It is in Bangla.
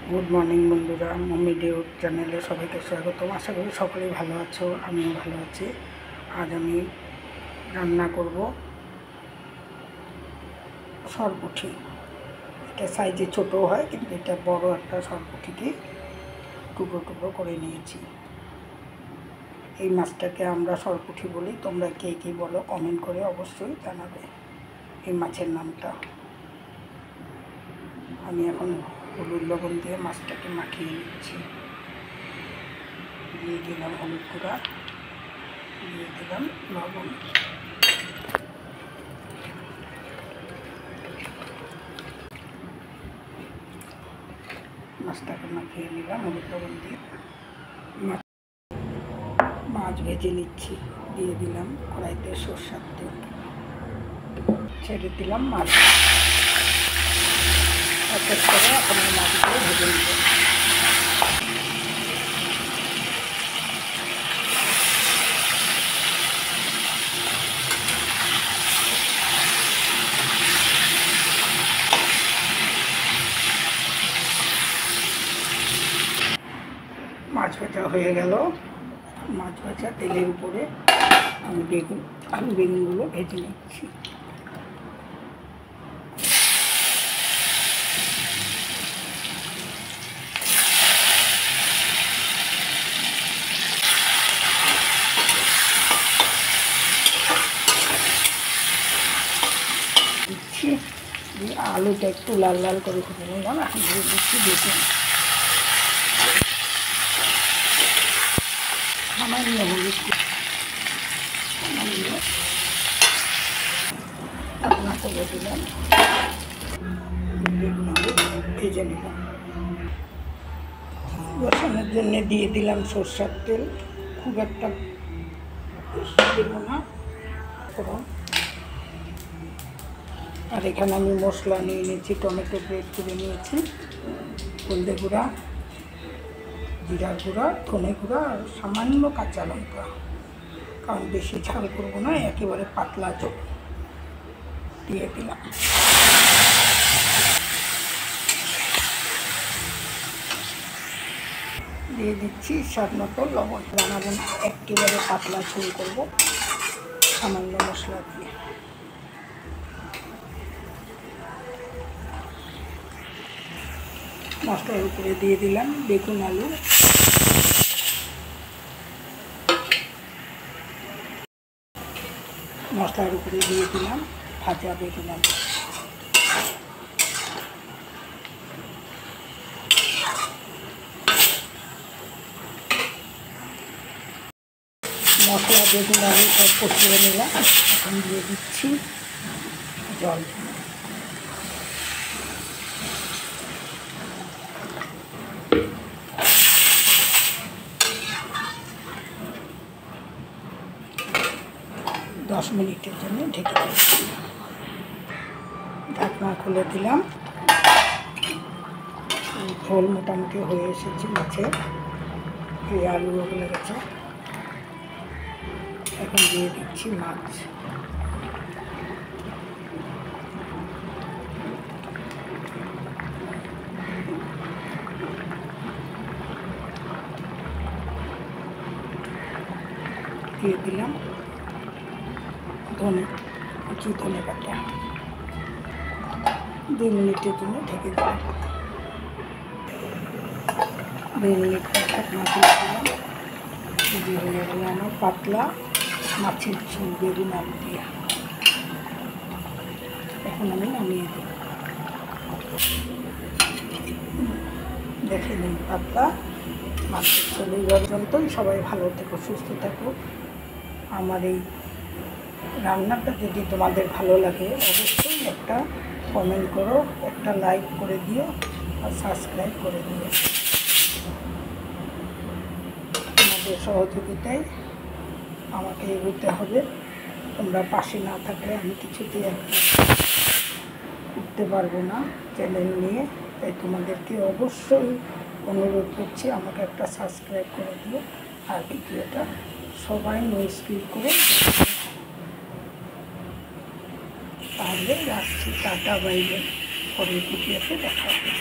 গুড মর্নিং বন্ধুরা, মম্মি ডে চ্যানেলে সবাইকে স্বাগতম। আশা করি সকলেই ভালো আছো, আমিও ভালো আছি। আজ আমি রান্না করব সরপুঁটি। এটা সাইজে ছোটো হয়, কিন্তু এটা বড় একটা সরপুঁটিকে টুকরো টুকরো করে নিয়েছি। এই মাছটাকে আমরা সরপুঁটি বলি, তোমরা কে কী বলো কমেন্ট করে অবশ্যই জানাবে এই মাছের নামটা। আমি এখন হলুদ লবণ দিয়ে মাছটাকে মাখিয়ে নিচ্ছি। দিয়ে দিলাম হলুদ গুঁড়া, দিয়ে দিলাম লবণ। মাছটাকে মাখিয়ে নিলাম হলুদ লবণ দিয়ে। মাছ ভেজে নিচ্ছি। দিয়ে দিলাম কড়াইতে সরষের তেল, ছেড়ে দিলাম মাছ। এক এক করে এখন মাছগুলো ভেজে নিব। মাছ ভাজা হয়ে গেল। মাছ ভাজা তেলের উপরে আমি আলু বেগুনগুলো ভেজে নিচ্ছি। দিচ্ছি দিয়ে আলুটা একটু লাল লাল করে ভেজে নিলাম। এখন দিয়ে দিচ্ছি বেগুন, সামান্য হলুদ, সামান্য ঢাকনা করে দিলাম। বেগুন আলু ভেজে নিলাম। বসানোর জন্য দিয়ে দিলাম সরষের তেল, খুব একটা দেব না। আর এখানে আমি মশলা নিয়ে নিয়েছি, টমেটো গ্রেট করে নিয়েছি, হলদে গুঁড়া, জিরা গুঁড়া, ধনে গুঁড়া আর সামান্য কাঁচা লঙ্কা, কারণ বেশি ঝাল করবো না, একেবারে পাতলা ঝোল। দিয়ে দিলাম। দিয়ে দিচ্ছি স্বাদ মতো লবণ। বানাবো না, একেবারে পাতলা ঝোল করবো সামান্য মশলা দিয়ে। মশলার উপরে দিয়ে দিলাম বেগুন আলু, মশলার উপরে দিয়ে দিলাম ভাজা বেগুন আলু। মশলা বেগুন আলু সব কষিয়ে নিলাম। এখন দিয়ে দিচ্ছি জল। দশ মিনিটের জন্য ঢেকে দিচ্ছি। ঢাকনা খুলে দিলাম। ঝোল মোটামুটি হয়ে এসেছে মাছের, এই আলুও গলে গেছে। এখন দিয়ে দিচ্ছি মাছ। দিয়ে দিলাম কুচি ধনে পাতা। 2 মিনিটের জন্য ঢেকে দিলাম। 2 মিনিট পর ঢাকনা খুলে দিলাম। দিয়ে হয়ে গেল আমার পাতলা মাছের ঝোল বেগুন আলু দিয়ে। এখন আমি নামিয়ে দিই। দেখে নিন পাতলা মাছের ঝোল। এই পর্যন্তই। সবাই ভালো থেকো, সুস্থ থাকো। আমার এই রান্নাটা যদি তোমাদের ভালো লাগে অবশ্যই একটা কমেন্ট করো, একটা লাইক করে দিও আর সাবস্ক্রাইব করে দিও। তোমাদের সহযোগিতায় আমাকে এগোতে হবে। তোমরা পাশে না থাকলে আমি কিছুতেই একটা করতে পারবো না চ্যানেল নিয়ে। তাই তোমাদেরকে অবশ্যই অনুরোধ করছি, আমাকে একটা সাবস্ক্রাইব করে দিও আর ভিডিওটা সবাই স্কিপ করে তাহলে রাখছি। টাটা, বাইরে, পরের ভিডিওতে দেখা হবে।